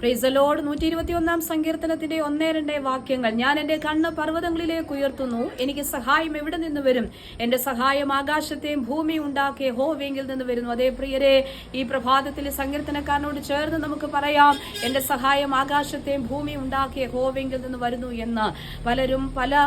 Praise the Lord. 121 സങ്കീർത്തനത്തിന്റെ 1-2 വാക്യങ്ങൾ. ഞാൻ എന്റെ കണ്ണ് പർവ്വതങ്ങളിലേക്ക് ഉയർത്തുന്നു, എനിക്ക് സഹായം എവിടെ നിന്ന് വരും? എന്റെ സഹായം ആകാശത്തെയും ഭൂമി ഉണ്ടാക്കിയ യഹോവയിൽ നിന്ന് വരുന്നു. അതേ പ്രിയരെ, ഈ പ്രഭാതത്തിൽ സങ്കീർത്തനക്കാരനോട് ചേർന്ന് നമുക്ക് പറയാം, എന്റെ സഹായം ആകാശത്തെയും ഭൂമി ഉണ്ടാക്കിയ യഹോവയിൽ നിന്ന് വരുന്നു എന്ന്. പലരും പല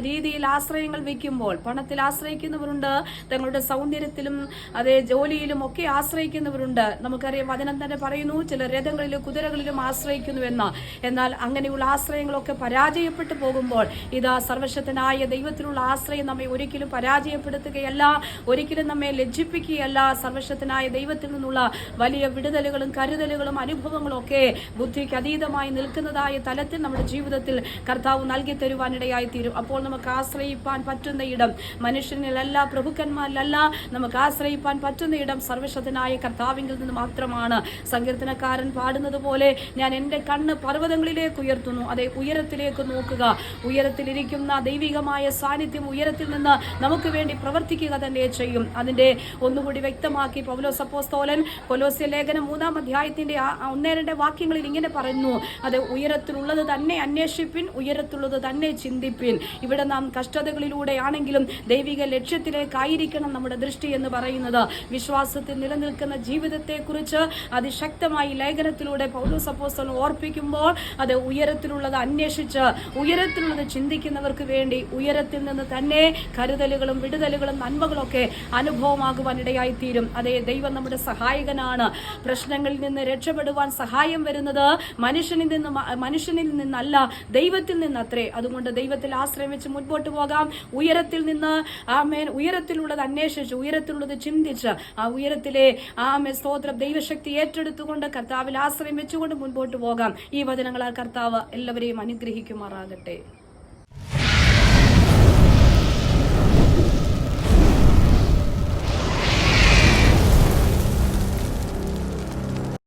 രീതിയിൽ ആശ്രയങ്ങൾ വെക്കുമ്പോൾ, പണത്തിൽ ആശ്രയിക്കുന്നവരുണ്ട്, തങ്ങളുടെ സൗന്ദര്യത്തിലും അതേ ജോലിയിലും ഒക്കെ ആശ്രയിക്കുന്നവരുണ്ട്. നമുക്കറിയാം, വചനം തന്നെ പറയുന്നു, ചില രഥങ്ങളിലും കുതിരകളിലും ആശ്രയിക്കുന്നുവെന്ന്. എന്നാൽ അങ്ങനെയുള്ള ആശ്രയങ്ങളൊക്കെ പരാജയപ്പെട്ടു പോകുമ്പോൾ ഇതാ സർവശക്തനായ ദൈവത്തിലുള്ള ആശ്രയം നമ്മെ ഒരിക്കലും പരാജയപ്പെടുത്തുകയല്ല, ഒരിക്കലും നമ്മെ ലജ്ജിപ്പിക്കുകയല്ല. സർവശക്തനായ ദൈവത്തിൽ നിന്നുള്ള വലിയ വിടുതലുകളും കരുതലുകളും അനുഭവങ്ങളും ഒക്കെ ബുദ്ധിക്ക് അതീതമായി നിൽക്കുന്നതായ തലത്തിൽ നമ്മുടെ ജീവിതത്തിൽ കർത്താവ് നൽകി തരുവാനിടയായി തീരും. അപ്പോൾ നമുക്ക് ആശ്രയിപ്പാൻ പറ്റുന്ന ഇടം മനുഷ്യനിലല്ല, പ്രഭുക്കന്മാരിലല്ല, നമുക്ക് ആശ്രയിപ്പാൻ പറ്റുന്ന ഇടം സർവശക്തനായ കർത്താവിങ്കിൽ നിന്ന് മാത്രമാണ്. സങ്കീർത്തനക്കാരൻ പാടുന്നത് പോലെ, ഞാൻ എന്റെ കണ്ണ് പർവ്വതങ്ങളിലേക്ക് ഉയർത്തുന്നു. അതെ, ഉയരത്തിലേക്ക് നോക്കുക. ഉയരത്തിലിരിക്കുന്ന ദൈവികമായ സാന്നിധ്യം ഉയരത്തിൽ നിന്ന് നമുക്ക് വേണ്ടി പ്രവർത്തിക്കുക തന്നെ ചെയ്യും. അതിന്റെ ഒന്നുകൂടി വ്യക്തമാക്കി പൗലോസ് അപ്പോസ്തലൻ കൊലോസ്യ ലേഖനം 3-ാം അധ്യായത്തിന്റെ 1-2 വാക്യങ്ങളിൽ ഇങ്ങനെ പറയുന്നു, അത് ഉയരത്തിലുള്ളത് തന്നെ അന്വേഷിപ്പിൻ, ഉയരത്തിലുള്ളത് തന്നെ ചിന്തിപ്പിൻ. ഇവിടെ നാം കഷ്ടതകളിലൂടെ ആണെങ്കിലും ദൈവിക ലക്ഷ്യത്തിലേക്കായിരിക്കണം നമ്മുടെ ദൃഷ്ടി എന്ന് പറയുന്നത്. വിശ്വാസത്തിൽ നിലനിൽക്കുന്ന ജീവിതത്തെ കുറിച്ച് അതിശക്തമായി ലേഖനത്തിലൂടെ പൗലോസ് അപ്പോസ്തലൻ ഓർപ്പിക്കുമ്പോൾ, അത് ഉയരത്തിലുള്ളത് അന്വേഷിച്ച് ഉയരത്തിലുള്ളത് ചിന്തിക്കുന്നവർക്ക് വേണ്ടി ഉയരത്തിൽ നിന്ന് തന്നെ കരുതലുകളും വിടുതലുകളും നന്മകളൊക്കെ അനുഭവമാകുവാൻ ഇടയായി തീരും. അതേ, ദൈവം നമ്മുടെ സഹായകനാണ്. പ്രശ്നങ്ങളിൽ നിന്ന് രക്ഷപ്പെടുവാൻ സഹായം വരുന്നത് മനുഷ്യനിൽ നിന്നല്ല, ദൈവത്തിൽ നിന്നത്രേ. അതുകൊണ്ട് ദൈവത്തിൽ ആശ്രയം വെച്ച് മുൻപോട്ട് പോകാം. ഉയരത്തിൽ നിന്ന് ഉയരത്തിലുള്ളത് അന്വേഷിച്ച് ഉയരത്തിലുള്ളത് ചിന്തിച്ച് ആ ഉയരത്തിലെ സ്തോത്രം ദൈവശക്തി ഏറ്റെടുത്തുകൊണ്ട് കർത്താവിൽ ആശ്രയം വെച്ചുകൊണ്ട് മുൻപോട്ട് പോകാം. ഈ വചനങ്ങളാൽ കർത്താവ് എല്ലാവരെയും അനുഗ്രഹിക്കുമാറാകട്ടെ.